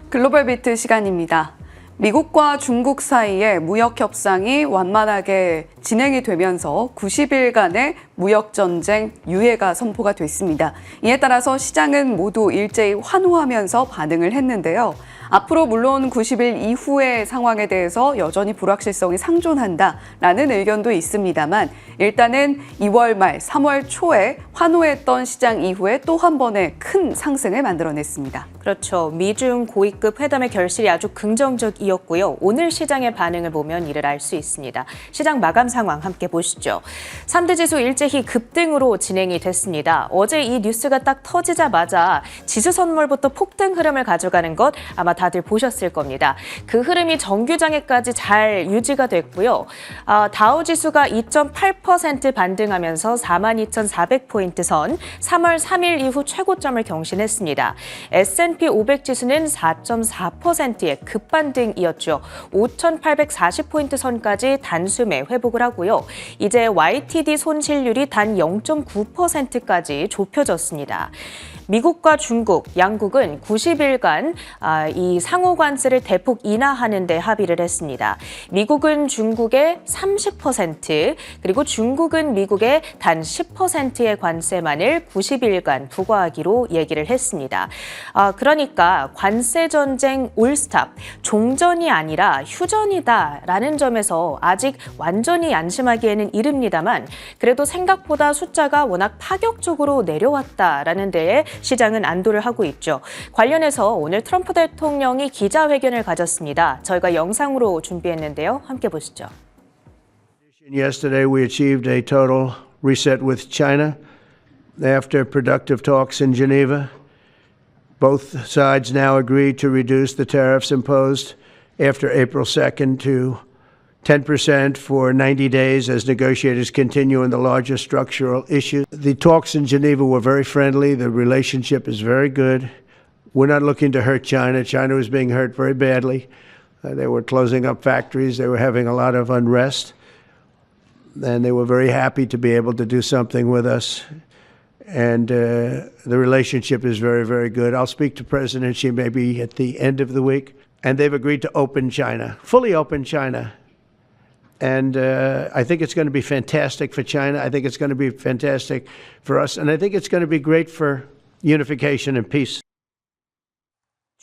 글로벌 비트 시간입니다. 미국과 중국 사이의 무역 협상이 완만하게 진행이 되면서 90일간의 무역 전쟁 유예가 선포가 됐습니다. 이에 따라서 시장은 모두 일제히 환호하면서 반응을 했는데요. 앞으로 물론 90일 이후의 상황에 대해서 여전히 불확실성이 상존한다라는 의견도 있습니다만 일단은 2월 말 3월 초에 환호했던 시장 이후에 또 한 번의 큰 상승을 만들어냈습니다. 그렇죠. 미중 고위급 회담의 결실이 아주 긍정적이었고요. 오늘 시장의 반응을 보면 이를 알 수 있습니다. 시장 마감 상황 함께 보시죠. 3대 지수 일제히 급등으로 진행이 됐습니다. 어제 이 뉴스가 딱 터지자마자 지수 선물부터 폭등 흐름을 가져가는 것 아마 다들 보셨을 겁니다. 그 흐름이 정규장에까지 잘 유지가 됐고요. 다우 지수가 2.8% 반등하면서 42,400포인트 선 3월 3일 이후 최고점을 경신했습니다. S&P 500 지수는 4.4%의 급반등이었죠. 5,840포인트 선까지 단숨에 회복을 하고요. 이제 YTD 손실률이 단 0.9%까지 좁혀졌습니다. 미국과 중국, 양국은 90일간 이 상호 관세를 대폭 인하하는 데 합의를 했습니다. 미국은 중국의 30%, 그리고 중국은 미국의 단 10%의 관세만을 90일간 부과하기로 얘기를 했습니다. 그러니까 관세 전쟁 올스탑, 종전이 아니라 휴전이다라는 점에서 아직 완전히 안심하기에는 이릅니다만 그래도 생각보다 숫자가 워낙 파격적으로 내려왔다라는 데에 시장은 안도를 하고 있죠. 관련해서 오늘 트럼프 대통령이 기자회견을 가졌습니다. 저희가 영상으로 준비했는데요. 함께 보시죠. Yesterday we achieved a total reset with China after productive talks in Geneva. Both sides now agreed to reduce the tariffs imposed after April 2nd to 10% for 90 days as negotiators continue on the larger structural issues. The talks in Geneva were very friendly. The relationship is very good. We're not looking to hurt China. China was being hurt very badly. They were closing up factories. They were having a lot of unrest. And they were very happy to be able to do something with us. And the relationship is very, very good. I'll speak to President Xi maybe at the end of the week. And they've agreed to open China, fully open China. And I think it's going to be fantastic for China. I think it's going to be fantastic for us. And I think it's going to be great for unification and peace.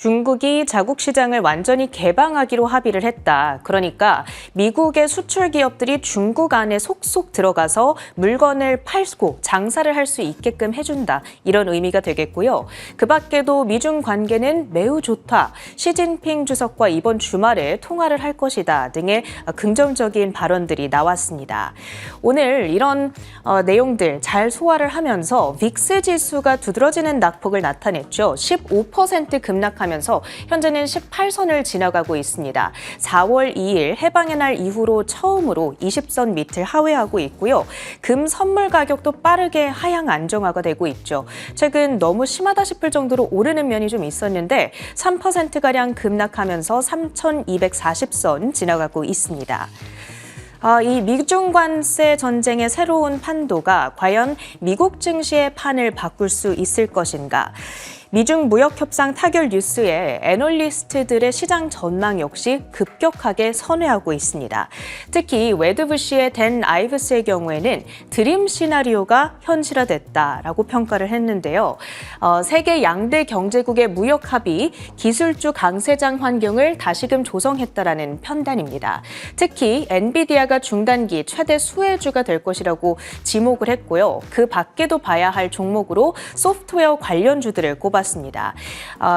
중국이 자국 시장을 완전히 개방하기로 합의를 했다. 그러니까 미국의 수출 기업들이 중국 안에 속속 들어가서 물건을 팔고 장사를 할 수 있게끔 해준다. 이런 의미가 되겠고요. 그 밖에도 미중 관계는 매우 좋다. 시진핑 주석과 이번 주말에 통화를 할 것이다. 등의 긍정적인 발언들이 나왔습니다. 오늘 이런 내용들 잘 소화를 하면서 빅스 지수가 두드러지는 낙폭을 나타냈죠. 15% 급락하면서 현재는 18선을 지나가고 있습니다. 4월 2일 해방의 날 이후로 처음으로 20선 밑을 하회하고 있고요. 금 선물 가격도 빠르게 하향 안정화가 되고 있죠. 최근 너무 심하다 싶을 정도로 오르는 면이 좀 있었는데 3%가량 급락하면서 3,240선 지나가고 있습니다. 이 미중 관세 전쟁의 새로운 판도가 과연 미국 증시의 판을 바꿀 수 있을 것인가? 미중 무역 협상 타결 뉴스에 애널리스트들의 시장 전망 역시 급격하게 선회하고 있습니다. 특히 웨드부시의 댄 아이브스의 경우에는 드림 시나리오가 현실화됐다라고 평가를 했는데요. 세계 양대 경제국의 무역 합의, 기술주 강세장 환경을 다시금 조성했다라는 편단입니다. 특히 엔비디아가 중단기 최대 수혜주가 될 것이라고 지목을 했고요. 그 밖에도 봐야 할 종목으로 소프트웨어 관련주들을 꼽았습니다.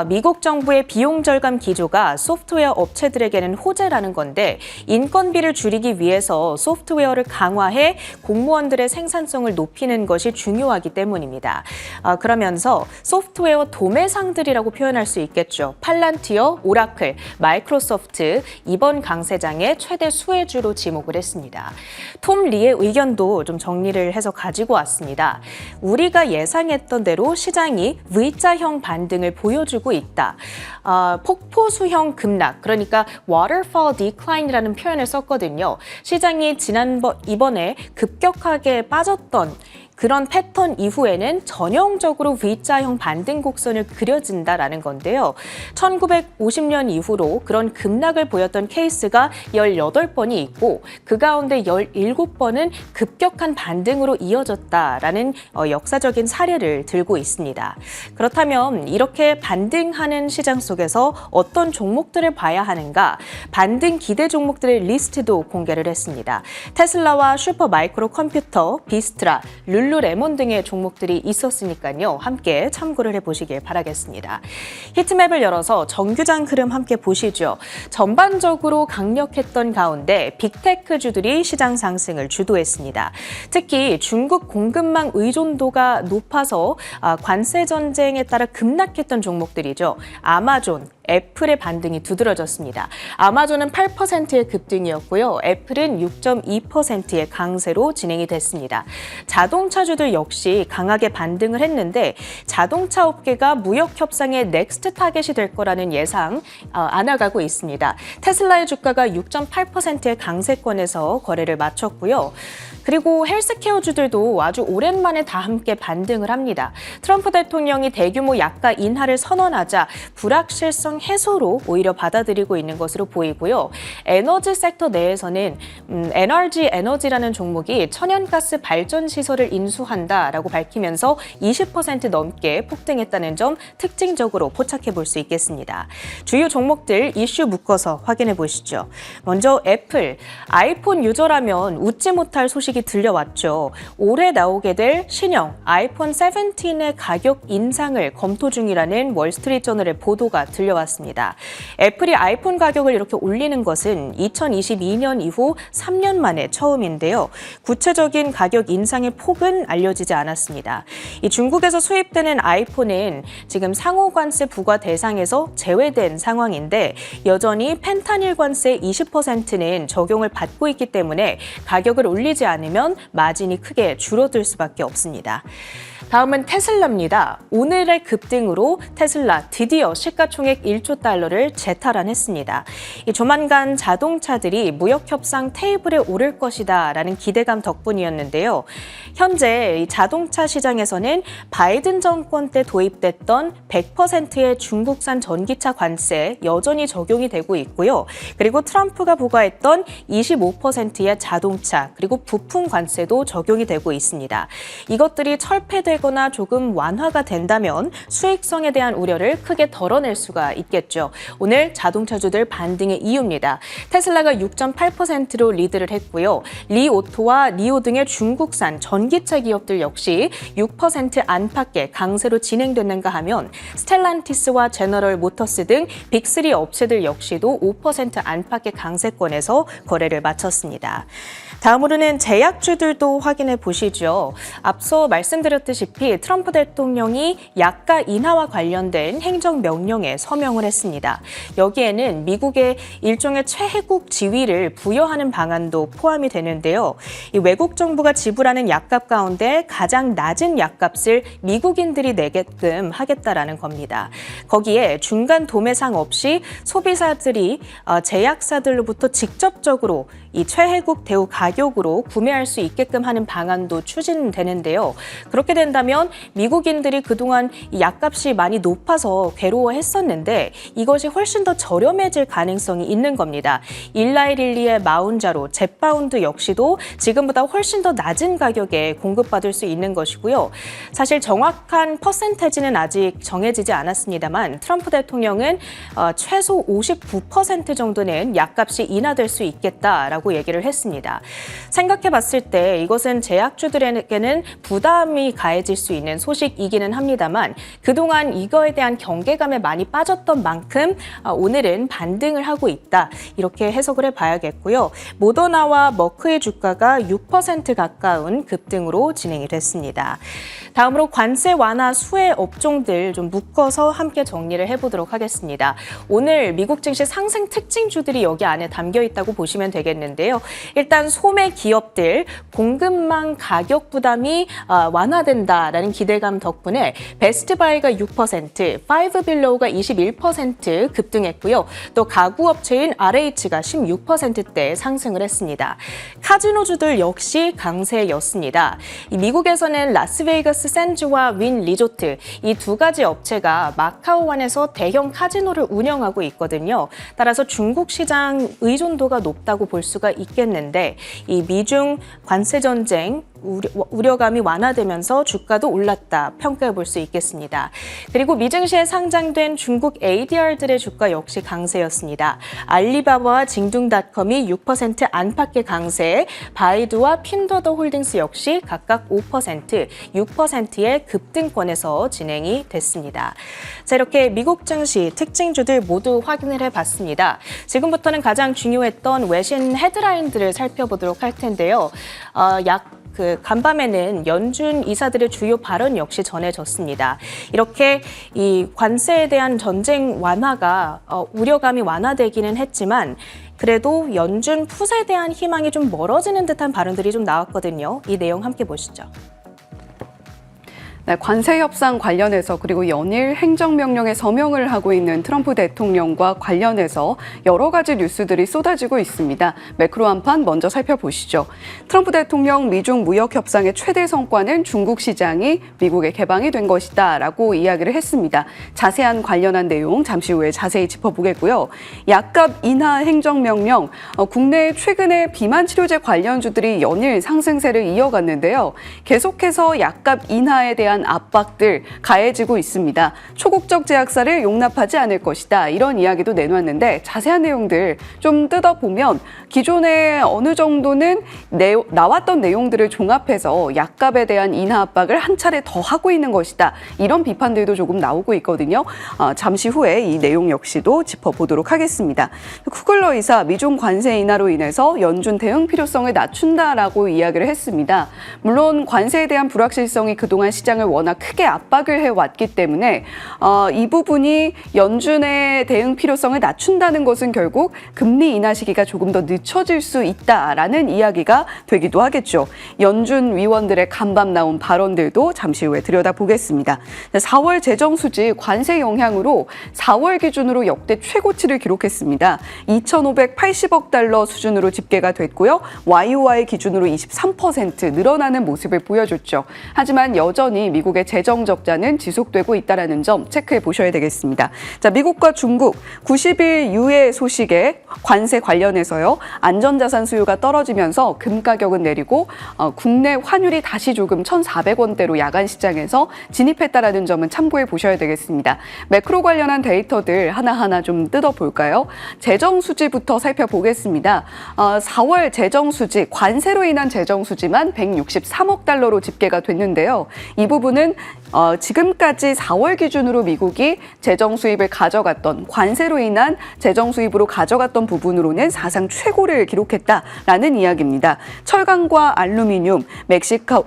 미국 정부의 비용 절감 기조가 소프트웨어 업체들에게는 호재라는 건데 인건비를 줄이기 위해서 소프트웨어를 강화해 공무원들의 생산성을 높이는 것이 중요하기 때문입니다. 그러면서 소프트웨어 도매상들이라고 표현할 수 있겠죠. 팔란티어, 오라클, 마이크로소프트 이번 강세장의 최대 수혜주로 지목을 했습니다. 톰 리의 의견도 좀 정리를 해서 가지고 왔습니다. 우리가 예상했던 대로 시장이 V자형 반등을 보여주고 있다. 폭포수형 급락, 그러니까 waterfall decline이라는 표현을 썼거든요. 시장이 이번에 급격하게 빠졌던 그런 패턴 이후에는 전형적으로 V자형 반등 곡선을 그려진다라는 건데요. 1950년 이후로 그런 급락을 보였던 케이스가 18번이 있고 그 가운데 17번은 급격한 반등으로 이어졌다라는 역사적인 사례를 들고 있습니다. 그렇다면 이렇게 반등하는 시장 속에서 어떤 종목들을 봐야 하는가? 반등 기대 종목들의 리스트도 공개를 했습니다. 테슬라와 슈퍼마이크로 컴퓨터, 비스트라, 룰루레몬 등의 종목들이 있었으니까요. 함께 참고를 해보시길 바라겠습니다. 히트맵을 열어서 정규장 흐름 함께 보시죠. 전반적으로 강력했던 가운데 빅테크주들이 시장 상승을 주도했습니다. 특히 중국 공급망 의존도가 높아서 관세 전쟁에 따라 급락했던 종목들이죠. 아마존, 애플의 반등이 두드러졌습니다. 아마존은 8%의 급등이었고요. 애플은 6.2%의 강세로 진행이 됐습니다. 자동차주들 역시 강하게 반등을 했는데 자동차 업계가 무역 협상의 넥스트 타겟이 될 거라는 예상 안 나가고 있습니다. 테슬라의 주가가 6.8%의 강세권에서 거래를 마쳤고요. 그리고 헬스케어주들도 아주 오랜만에 다 함께 반등을 합니다. 트럼프 대통령이 대규모 약가 인하를 선언하자 불확실성 해소로 오히려 받아들이고 있는 것으로 보이고요. 에너지 섹터 내에서는 NRG 에너지라는 종목이 천연가스 발전 시설을 인수한다라고 밝히면서 20% 넘게 폭등했다는 점 특징적으로 포착해 볼 수 있겠습니다. 주요 종목들 이슈 묶어서 확인해 보시죠. 먼저 애플, 아이폰 유저라면 웃지 못할 소식이 들려왔죠. 올해 나오게 될 신형 아이폰 17의 가격 인상을 검토 중이라는 월스트리트저널의 보도가 들려왔습니다. 애플이 아이폰 가격을 이렇게 올리는 것은 2022년 이후 3년 만에 처음인데요. 구체적인 가격 인상의 폭은 알려지지 않았습니다. 이 중국에서 수입되는 아이폰은 지금 상호 관세 부과 대상에서 제외된 상황인데 여전히 펜타닐 관세 20%는 적용을 받고 있기 때문에 가격을 올리지 않으면 마진이 크게 줄어들 수밖에 없습니다. 다음은 테슬라입니다. 오늘의 급등으로 테슬라 드디어 시가총액 1조 달러를 재탈환했습니다. 조만간 자동차들이 무역 협상 테이블에 오를 것이다 라는 기대감 덕분이었는데요. 현재 이 자동차 시장에서는 바이든 정권 때 도입됐던 100%의 중국산 전기차 관세 여전히 적용이 되고 있고요. 그리고 트럼프가 부과했던 25%의 자동차 그리고 부품 관세도 적용이 되고 있습니다. 이것들이 철폐되거나 조금 완화가 된다면 수익성에 대한 우려를 크게 덜어낼 수가 있겠죠. 오늘 자동차주들 반등의 이유입니다. 테슬라가 6.8%로 리드를 했고요. 리오토와 니오 등의 중국산 전기차 기업들 역시 6% 안팎의 강세로 진행됐는가 하면 스텔란티스와 제너럴 모터스 등 빅3 업체들 역시도 5% 안팎의 강세권에서 거래를 마쳤습니다. 다음으로는 제약주들도 확인해 보시죠. 앞서 말씀드렸다시피 트럼프 대통령이 약가 인하와 관련된 행정명령에 서명을 했습니다. 여기에는 미국의 일종의 최혜국 지위를 부여하는 방안도 포함이 되는데요. 이 외국 정부가 지불하는 약값 가운데 가장 낮은 약값을 미국인들이 내게끔 하겠다라는 겁니다. 거기에 중간 도매상 없이 소비자들이 제약사들로부터 직접적으로 이 최혜국 대우 가격으로 구매할 수 있게끔 하는 방안도 추진되는데요. 그렇게 된다면 미국인들이 그동안 이 약값이 많이 높아서 괴로워했었는데 이것이 훨씬 더 저렴해질 가능성이 있는 겁니다. 일라이릴리의 마운자로, 젯바운드 역시도 지금보다 훨씬 더 낮은 가격에 공급받을 수 있는 것이고요. 사실 정확한 퍼센테지는 아직 정해지지 않았습니다만 트럼프 대통령은 최소 59% 정도는 약값이 인하될 수 있겠다라고 얘기를 했습니다. 생각해 봤을 때 이것은 제약주들에게는 부담이 가해질 수 있는 소식이기는 합니다만 그동안 이거에 대한 경계감에 많이 빠졌던 만큼 오늘은 반등을 하고 있다. 이렇게 해석을 해봐야겠고요. 모더나와 머크의 주가가 6% 가까운 급등으로 진행이 됐습니다. 다음으로 관세 완화 수혜 업종들 좀 묶어서 함께 정리를 해보도록 하겠습니다. 오늘 미국 증시 상승 특징주들이 여기 안에 담겨 있다고 보시면 되겠는데요. 일단 소매 기업들 공급망 가격 부담이 완화된다. 거다라는 기대감 덕분에 베스트바이가 6%, 파이브빌로우가 21% 급등했고요. 또 가구업체인 RH가 16%대 상승을 했습니다. 카지노주들 역시 강세였습니다. 미국에서는 라스베이거스 샌즈와 윈 리조트 이 두 가지 업체가 마카오완에서 대형 카지노를 운영하고 있거든요. 따라서 중국 시장 의존도가 높다고 볼 수가 있겠는데 이 미중 관세 전쟁 우려감이 완화되면서 주가도 올랐다 평가해 볼 수 있겠습니다. 그리고 미증시에 상장된 중국 ADR들의 주가 역시 강세였습니다. 알리바바와 징둥닷컴이 6% 안팎의 강세, 바이두와 핀더더 홀딩스 역시 각각 5%, 6%의 급등권에서 진행이 됐습니다. 자, 이렇게 미국 증시 특징주들 모두 확인을 해봤습니다. 지금부터는 가장 중요했던 외신 헤드라인들을 살펴보도록 할 텐데요. 간밤에는 연준 이사들의 주요 발언 역시 전해졌습니다. 이렇게 이 관세에 대한 전쟁 완화가 우려감이 완화되기는 했지만 그래도 연준 풋에 대한 희망이 좀 멀어지는 듯한 발언들이 좀 나왔거든요. 이 내용 함께 보시죠. 네, 관세 협상 관련해서 그리고 연일 행정명령에 서명을 하고 있는 트럼프 대통령과 관련해서 여러 가지 뉴스들이 쏟아지고 있습니다. 매크로 한판 먼저 살펴보시죠. 트럼프 대통령 미중 무역 협상의 최대 성과는 중국 시장이 미국에 개방이 된 것이다라고 이야기를 했습니다. 자세한 관련한 내용 잠시 후에 자세히 짚어보겠고요. 약값 인하 행정명령, 국내 최근에 비만 치료제 관련주들이 연일 상승세를 이어갔는데요. 계속해서 약값 인하에 대한 압박들 가해지고 있습니다. 초국적 제약사를 용납하지 않을 것이다. 이런 이야기도 내놓았는데 자세한 내용들 좀 뜯어보면 기존에 어느 정도는 나왔던 내용들을 종합해서 약값에 대한 인하 압박을 한 차례 더 하고 있는 것이다. 이런 비판들도 조금 나오고 있거든요. 잠시 후에 이 내용 역시도 짚어보도록 하겠습니다. 쿠글러 이사 미중 관세 인하로 인해서 연준 대응 필요성을 낮춘다라고 이야기를 했습니다. 물론 관세에 대한 불확실성이 그동안 시장을 워낙 크게 압박을 해왔기 때문에 이 부분이 연준의 대응 필요성을 낮춘다는 것은 결국 금리 인하 시기가 조금 더 늦춰질 수 있다라는 이야기가 되기도 하겠죠. 연준 위원들의 간밤 나온 발언들도 잠시 후에 들여다보겠습니다. 4월 재정 수지 관세 영향으로 4월 기준으로 역대 최고치를 기록했습니다. 2,580억 달러 수준으로 집계가 됐고요. YOY 기준으로 23% 늘어나는 모습을 보여줬죠. 하지만 여전히 미국의 재정 적자는 지속되고 있다는 점 체크해 보셔야 되겠습니다. 자, 미국과 중국 90일 유예 소식에 관세 관련해서요. 안전자산 수요가 떨어지면서 금 가격은 내리고 국내 환율이 다시 조금 1,400원대로 야간 시장에서 진입했다는 점은 참고해 보셔야 되겠습니다. 매크로 관련한 데이터들 하나하나 좀 뜯어볼까요? 재정 수지부터 살펴보겠습니다. 4월 재정 수지, 관세로 인한 재정 수지만 163억 달러로 집계가 됐는데요. 이 부분은 지금까지 4월 기준으로 미국이 재정 수입을 가져갔던 관세로 인한 재정 수입으로 가져갔던 부분으로는 사상 최고를 기록했다라는 이야기입니다. 철강과 알루미늄,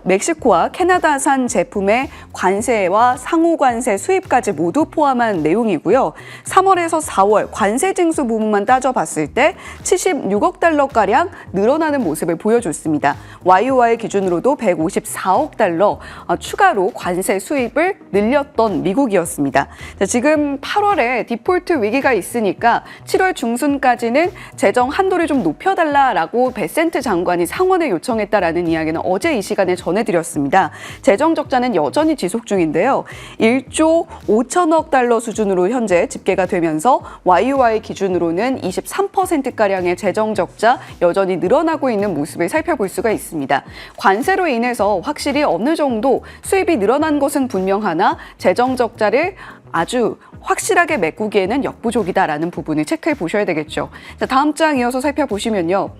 멕시코와 캐나다산 제품의 관세와 상호관세 수입까지 모두 포함한 내용이고요. 3월에서 4월 관세 징수 부분만 따져봤을 때 76억 달러가량 늘어나는 모습을 보여줬습니다. YOY 기준으로도 154억 달러 추가로 관세 수입을 늘렸던 미국이었습니다. 자, 지금 8월에 디폴트 위기가 있으니까 7월 중순까지는 재정 한도를 좀 높여달라라고 베센트 장관이 상원에 요청했다라는 이야기는 어제 이 시간에 전해드렸습니다. 재정 적자는 여전히 지속 중인데요. 1조 5천억 달러 수준으로 현재 집계가 되면서 YOY 기준으로는 23%가량의 재정 적자 여전히 늘어나고 있는 모습을 살펴볼 수가 있습니다. 관세로 인해서 확실히 어느 정도 수입이 늘어난 것은 분명하나 재정 적자를 아주 확실하게 메꾸기에는 역부족이다라는 부분을 체크해 보셔야 되겠죠. 자, 다음 장 이어서 살펴보시면요.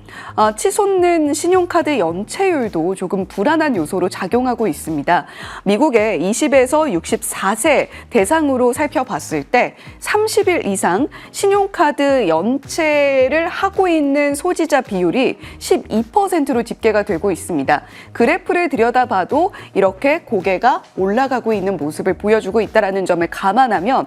치솟는 신용카드 연체율도 조금 불안한 요소로 작용하고 있습니다. 미국의 20에서 64세 대상으로 살펴봤을 때 30일 이상 신용카드 연체를 하고 있는 소지자 비율이 12%로 집계가 되고 있습니다. 그래프를 들여다봐도 이렇게 고개가 올라가고 있는 모습을 보여주고 있다는 점을 감안해 감안하면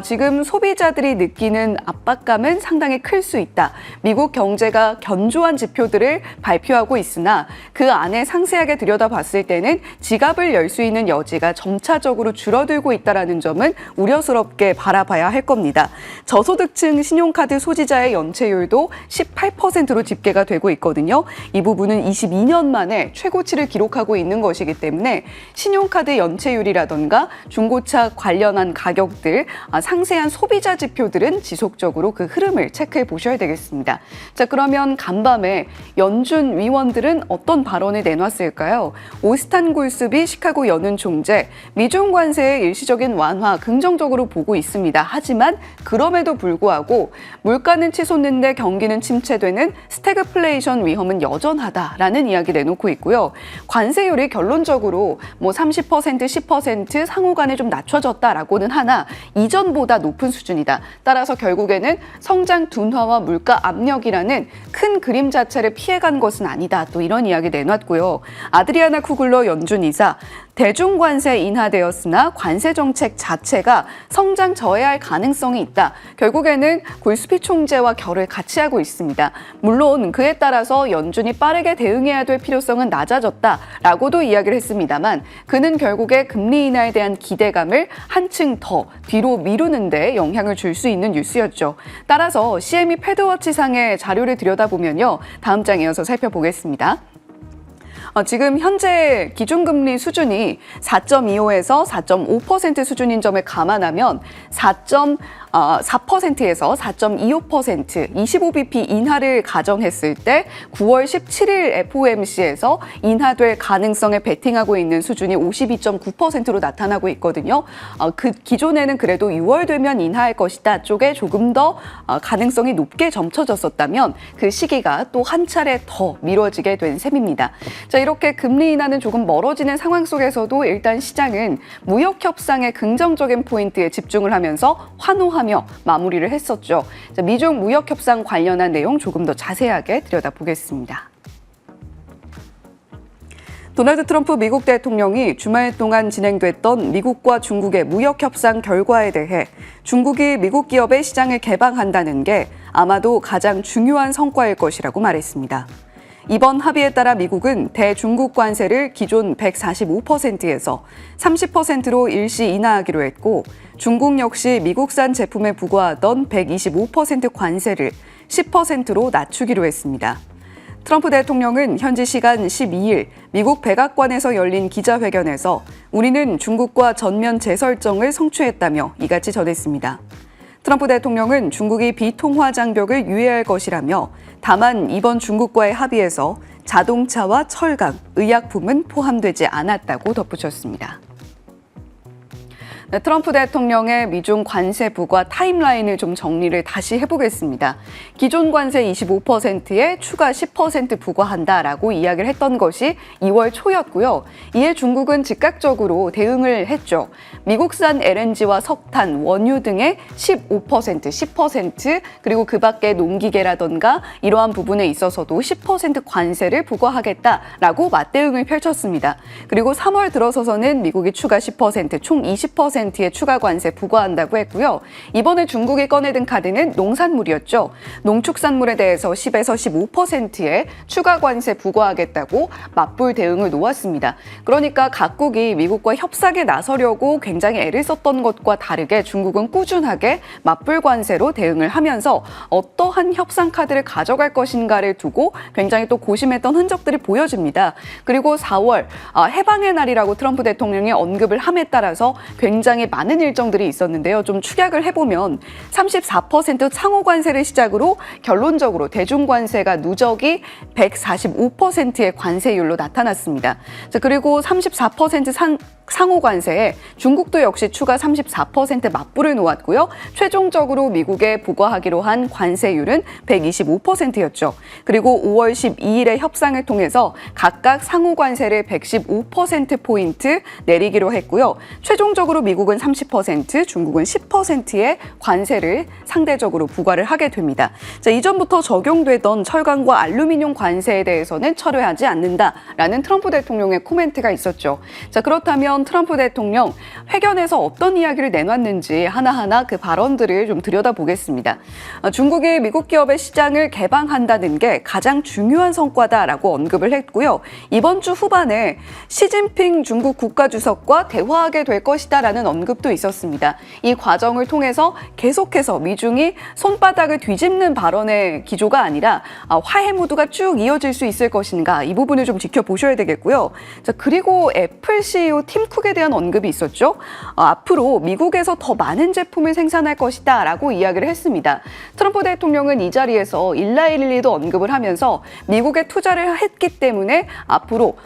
지금 소비자들이 느끼는 압박감은 상당히 클 수 있다. 미국 경제가 견조한 지표들을 발표하고 있으나 그 안에 상세하게 들여다봤을 때는 지갑을 열 수 있는 여지가 점차적으로 줄어들고 있다는 점은 우려스럽게 바라봐야 할 겁니다. 저소득층 신용카드 소지자의 연체율도 18%로 집계가 되고 있거든요. 이 부분은 22년 만에 최고치를 기록하고 있는 것이기 때문에 신용카드 연체율이라던가 중고차 관련한 가격들, 상세한 소비자 지표들은 지속적으로 그 흐름을 체크해 보셔야 되겠습니다. 자, 그러면 간밤에 연준 위원들은 어떤 발언을 내놨을까요? 오스탄 골스비 시카고 연은 총재, 미중 관세의 일시적인 완화 긍정적으로 보고 있습니다. 하지만 그럼에도 불구하고 물가는 치솟는데 경기는 침체되는 스태그플레이션 위험은 여전하다라는 이야기 내놓고 있고요. 관세율이 결론적으로 30%, 10% 상호 간에 좀 낮춰졌다라고는 하나 이전보다 높은 수준이다. 따라서 결국에는 성장 둔화와 물가 압력이라는 큰 그림 자체를 피해간 것은 아니다. 또 이런 이야기 내놨고요. 아드리아나 쿠글러 연준 이사, 대중관세 인하되었으나 관세 정책 자체가 성장 저해할 가능성이 있다. 결국에는 골스비 총재와 결을 같이 하고 있습니다. 물론 그에 따라서 연준이 빠르게 대응해야 될 필요성은 낮아졌다라고도 이야기를 했습니다만 그는 결국에 금리 인하에 대한 기대감을 한층 더 뒤로 미루는 데 영향을 줄 수 있는 뉴스였죠. 따라서 CME 패드워치상의 자료를 들여다보면요. 다음 장 이어서 살펴보겠습니다. 지금 현재 기준금리 수준이 4.25에서 4.5% 수준인 점을 감안하면 4.4%에서 4.25%, 25bp 인하를 가정했을 때 9월 17일 FOMC에서 인하될 가능성에 베팅하고 있는 수준이 52.9%로 나타나고 있거든요. 그 기존에는 그래도 6월 되면 인하할 것이다 쪽에 조금 더 가능성이 높게 점쳐졌었다면 그 시기가 또 한 차례 더 미뤄지게 된 셈입니다. 자, 이렇게 금리 인하는 조금 멀어지는 상황 속에서도 일단 시장은 무역 협상의 긍정적인 포인트에 집중을 하면서 환호하며 마무리를 했었죠. 자, 미중 무역 협상 관련한 내용 조금 더 자세하게 들여다보겠습니다. 도널드 트럼프 미국 대통령이 주말 동안 진행됐던 미국과 중국의 무역 협상 결과에 대해 중국이 미국 기업의 시장을 개방한다는 게 아마도 가장 중요한 성과일 것이라고 말했습니다. 이번 합의에 따라 미국은 대중국 관세를 기존 145%에서 30%로 일시 인하하기로 했고 중국 역시 미국산 제품에 부과하던 125% 관세를 10%로 낮추기로 했습니다. 트럼프 대통령은 현지 시간 12일 미국 백악관에서 열린 기자회견에서 우리는 중국과 전면 재설정을 성취했다며 이같이 전했습니다. 트럼프 대통령은 중국이 비통화 장벽을 유예할 것이라며 다만 이번 중국과의 합의에서 자동차와 철강, 의약품은 포함되지 않았다고 덧붙였습니다. 트럼프 대통령의 미중 관세 부과 타임라인을 좀 정리를 다시 해보겠습니다. 기존 관세 25%에 추가 10% 부과한다라고 이야기를 했던 것이 2월 초였고요. 이에 중국은 즉각적으로 대응을 했죠. 미국산 LNG와 석탄, 원유 등의 15%, 10% 그리고 그 밖에 농기계라던가 이러한 부분에 있어서도 10% 관세를 부과하겠다라고 맞대응을 펼쳤습니다. 그리고 3월 들어서서는 미국이 추가 10%, 총 20%의 추가 관세 부과한다고 했고요. 이번에 중국이 꺼내든 카드는 농산물이었죠. 농축산물에 대해서 10에서 15%의 추가 관세 부과하겠다고 맞불 대응을 놓았습니다. 그러니까 각국이 미국과 협상에 나서려고 굉장히 애를 썼던 것과 다르게 중국은 꾸준하게 맞불 관세로 대응을 하면서 어떠한 협상 카드를 가져갈 것인가를 두고 굉장히 또 고심했던 흔적들이 보여집니다. 그리고 4월 해방의 날이라고 트럼프 대통령이 언급을 함에 따라서 굉장히 많은 일정들이 있었는데요. 좀 축약을 해보면 34% 상호 관세를 시작으로 결론적으로 대중 관세가 누적이 145%의 관세율로 나타났습니다. 자, 그리고 34% 상호 관세에 중국도 역시 추가 34% 맞불을 놓았고요. 최종적으로 미국에 부과하기로 한 관세율은 125%였죠. 그리고 5월 12일에 협상을 통해서 각각 상호 관세를 115%포인트 내리기로 했고요. 최종적으로 미국 미국은 30%, 중국은 10%의 관세를 상대적으로 부과를 하게 됩니다. 자, 이전부터 적용되던 철강과 알루미늄 관세에 대해서는 철회하지 않는다라는 트럼프 대통령의 코멘트가 있었죠. 자, 그렇다면 트럼프 대통령 회견에서 어떤 이야기를 내놨는지 하나하나 그 발언들을 좀 들여다보겠습니다. 중국이 미국 기업의 시장을 개방한다는 게 가장 중요한 성과다라고 언급을 했고요. 이번 주 후반에 시진핑 중국 국가주석과 대화하게 될 것이다라는 언급도 있었습니다. 이 과정을 통해서 계속해서 미중이 손바닥을 뒤집는 발언의 기조가 아니라 화해 무드가 쭉 이어질 수 있을 것인가, 이 부분을 좀 지켜보셔야 되겠고요. 자, 그리고 애플 CEO 팀 쿡에 대한 언급이 있었죠. 앞으로 미국에서 더 많은 제품을 생산할 것이다 라고 이야기를 했습니다. 트럼프 대통령은 이 자리에서 일라일리도 언급을 하면서 미국에 투자를 했기 때문에 앞으로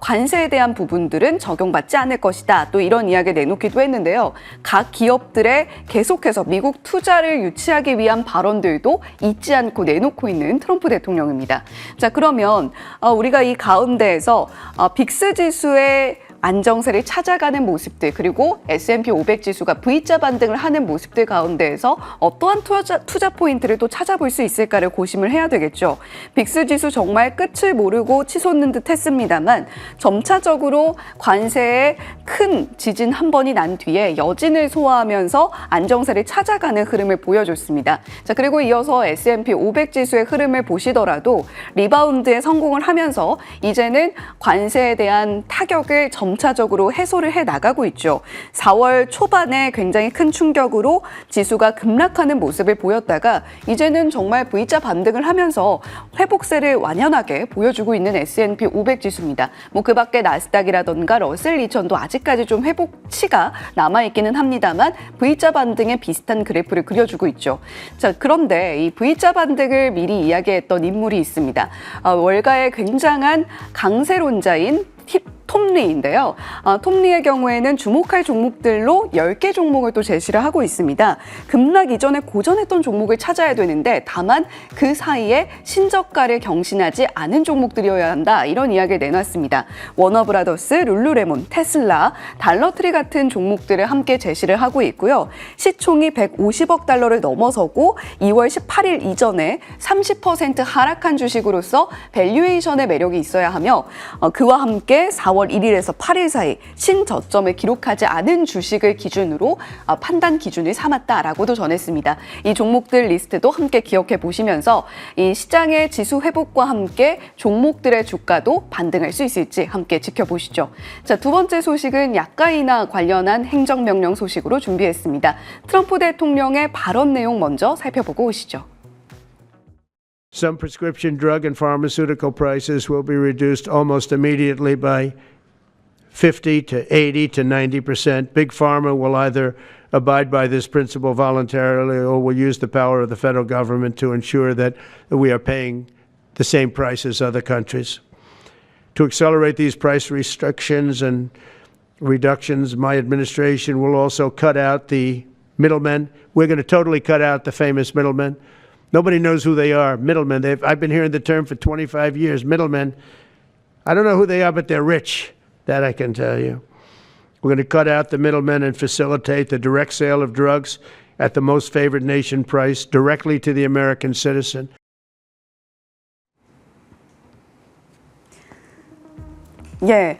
관세에 대한 부분들은 적용받지 않을 것이다, 또 이런 이야기를 내놓기도 했는데요. 각 기업들의 계속해서 미국 투자를 유치하기 위한 발언들도 잊지 않고 내놓고 있는 트럼프 대통령입니다. 자, 그러면 우리가 이 가운데에서 빅스 지수의 안정세를 찾아가는 모습들, 그리고 S&P 500 지수가 V자 반등을 하는 모습들 가운데에서 어떠한 투자 포인트를 또 찾아볼 수 있을까를 고심을 해야 되겠죠. 빅스 지수 정말 끝을 모르고 치솟는 듯 했습니다만 점차적으로 관세의 큰 지진 한 번이 난 뒤에 여진을 소화하면서 안정세를 찾아가는 흐름을 보여줬습니다. 자, 그리고 이어서 S&P 500 지수의 흐름을 보시더라도 리바운드에 성공을 하면서 이제는 관세에 대한 타격을 점차적으로 해소를 해 나가고 있죠. 4월 초반에 굉장히 큰 충격으로 지수가 급락하는 모습을 보였다가 이제는 정말 V자 반등을 하면서 회복세를 완연하게 보여주고 있는 S&P 500 지수입니다. 그 밖에 나스닥이라던가 러셀 2000도 아직까지 좀 회복치가 남아있기는 합니다만 V자 반등에 비슷한 그래프를 그려주고 있죠. 자, 그런데 이 V자 반등을 미리 이야기했던 인물이 있습니다. 월가의 굉장한 강세론자인 톰리인데요. 톰리의 경우에는 주목할 종목들로 10개 종목을 또 제시를 하고 있습니다. 급락 이전에 고전했던 종목을 찾아야 되는데 다만 그 사이에 신저가를 경신하지 않은 종목들이어야 한다, 이런 이야기를 내놨습니다. 워너브라더스, 룰루레몬, 테슬라, 달러트리 같은 종목들을 함께 제시를 하고 있고요. 시총이 150억 달러를 넘어서고 2월 18일 이전에 30% 하락한 주식으로서 밸류에이션의 매력이 있어야 하며 그와 함께 4월 1일에서 8일 사이 신저점을 기록하지 않은 주식을 기준으로 판단 기준을 삼았다라고도 전했습니다. 이 종목들 리스트도 함께 기억해 보시면서 이 시장의 지수 회복과 함께 종목들의 주가도 반등할 수 있을지 함께 지켜보시죠. 자, 두 번째 소식은 약가 인하 관련한 행정명령 소식으로 준비했습니다. 트럼프 대통령의 발언 내용 먼저 살펴보고 오시죠. Some prescription drug and pharmaceutical prices will be reduced almost immediately by 50 to 80 to 90%. Big Pharma will either abide by this principle voluntarily or will use the power of the federal government to ensure that we are paying the same price as other countries. To accelerate these price restrictions and reductions, my administration will also cut out the middlemen. We're going to totally cut out the famous middlemen. Nobody knows who they are, middlemen. I've been hearing the term for 25 years, middlemen. I don't know who they are, but they're rich. That I can tell you. We're going to cut out the middlemen and facilitate the direct sale of drugs at the most favored nation price directly to the American citizen. 예,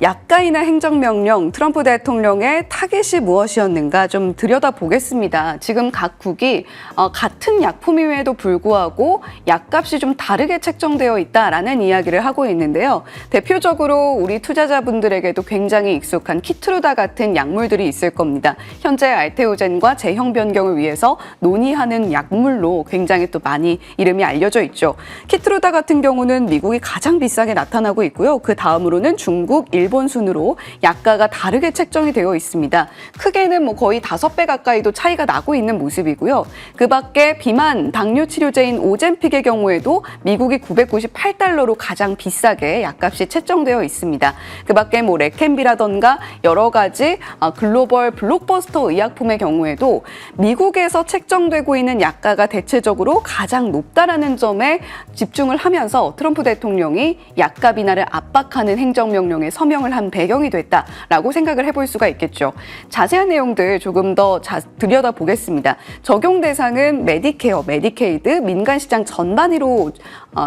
약가 인하 행정명령, 트럼프 대통령의 타겟이 무엇이었는가 좀 들여다보겠습니다. 지금 각국이 같은 약품임에도 불구하고 약값이 좀 다르게 책정되어 있다라는 이야기를 하고 있는데요. 대표적으로 우리 투자자분들에게도 굉장히 익숙한 키트루다 같은 약물들이 있을 겁니다. 현재 알테오젠과 제형 변경을 위해서 논의하는 약물로 굉장히 또 많이 이름이 알려져 있죠. 키트루다 같은 경우는 미국이 가장 비싸게 나타나고 있고요. 그 다음으로는 중국, 일본 순으로 약가가 다르게 책정이 되어 있습니다. 크게는 거의 5배 가까이도 차이가 나고 있는 모습이고요. 그 밖에 비만 당뇨 치료제인 오젬픽의 경우에도 미국이 998달러로 가장 비싸게 약값이 책정되어 있습니다. 그 밖에 레켐비라던가 여러 가지 글로벌 블록버스터 의약품의 경우에도 미국에서 책정되고 있는 약가가 대체적으로 가장 높다라는 점에 집중을 하면서 트럼프 대통령이 약값 인하를 압박하는 임박하는 행정명령에 서명을 한 배경이 됐다라고 생각을 해볼 수가 있겠죠. 자세한 내용들 조금 더 들여다보겠습니다. 적용 대상은 메디케어, 메디케이드, 민간시장 전반으로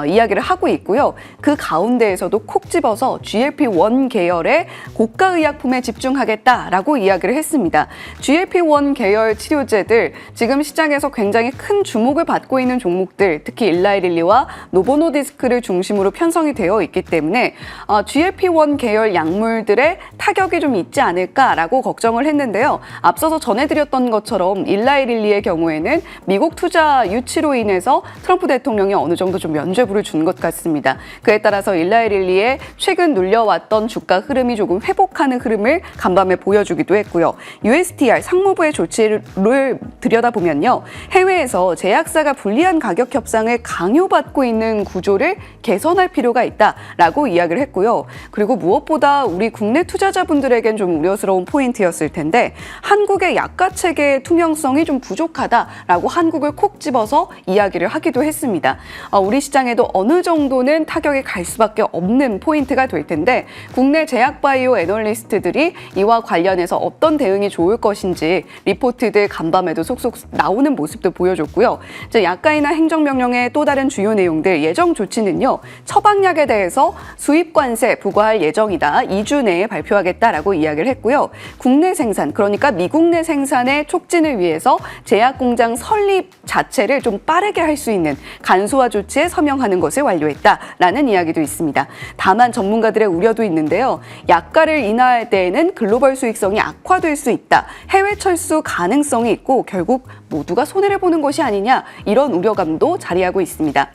이야기를 하고 있고요. 그 가운데에서도 콕 집어서 GLP-1 계열의 고가의약품에 집중하겠다라고 이야기를 했습니다. GLP-1 계열 치료제들, 지금 시장에서 굉장히 큰 주목을 받고 있는 종목들, 특히 일라이릴리와 노보노디스크를 중심으로 편성이 되어 있기 때문에 GLP-1 계열 약물들의 타격이 좀 있지 않을까라고 걱정을 했는데요. 앞서서 전해드렸던 것처럼 일라이릴리의 경우에는 미국 투자 유치로 인해서 트럼프 대통령이 어느 정도 좀 면죄부를 준 것 같습니다. 그에 따라서 일라이릴리의 최근 눌려왔던 주가 흐름이 조금 회복하는 흐름을 간밤에 보여주기도 했고요. USTR 상무부의 조치를 들여다보면요. 해외에서 제약사가 불리한 가격 협상을 강요받고 있는 구조를 개선할 필요가 있다라고 이야기를 했고요. 그리고 무엇보다 우리 국내 투자자분들에겐 좀 우려스러운 포인트였을 텐데 한국의 약가 체계의 투명성이 좀 부족하다라고 한국을 콕 집어서 이야기를 하기도 했습니다. 우리 시장에도 어느 정도는 타격이 갈 수밖에 없는 포인트가 될 텐데 국내 제약바이오 애널리스트들이 이와 관련해서 어떤 대응이 좋을 것인지 리포트들 간밤에도 속속 나오는 모습도 보여줬고요. 약가이나 행정명령의 또 다른 주요 내용들, 예정 조치는요. 처방약에 대해서 수입관세 부과할 예정이다. 2주 내에 발표하겠다라고 이야기를 했고요. 국내 생산, 그러니까 미국 내 생산의 촉진을 위해서 제약공장 설립 자체를 좀 빠르게 할 수 있는 간소화 조치에 서명하는 것을 완료했다라는 이야기도 있습니다. 다만 전문가들의 우려도 있는데요. 약가를 인하할 때에는 글로벌 수익성이 악화될 수 있다. 해외 철수 가능성이 있고 결국 모두가 손해를 보는 것이 아니냐, 이런 우려감도 자리하고 있습니다.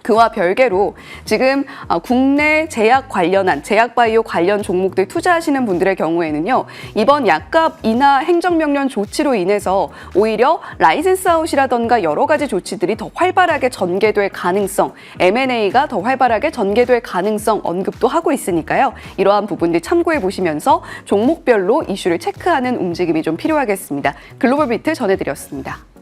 그와 별개로 지금 국내 제약 관련한 제약바이오 관련 종목들 투자하시는 분들의 경우에는요. 이번 약값 인하 행정명령 조치로 인해서 오히려 라이센스 아웃이라던가 여러 가지 조치들이 더 활발하게 전개될 가능성, M&A가 더 활발하게 전개될 가능성 언급도 하고 있으니까요. 이러한 부분들 참고해 보시면서 종목별로 이슈를 체크하는 움직임이 좀 필요하겠습니다. 글로벌 비트 전해드렸습니다.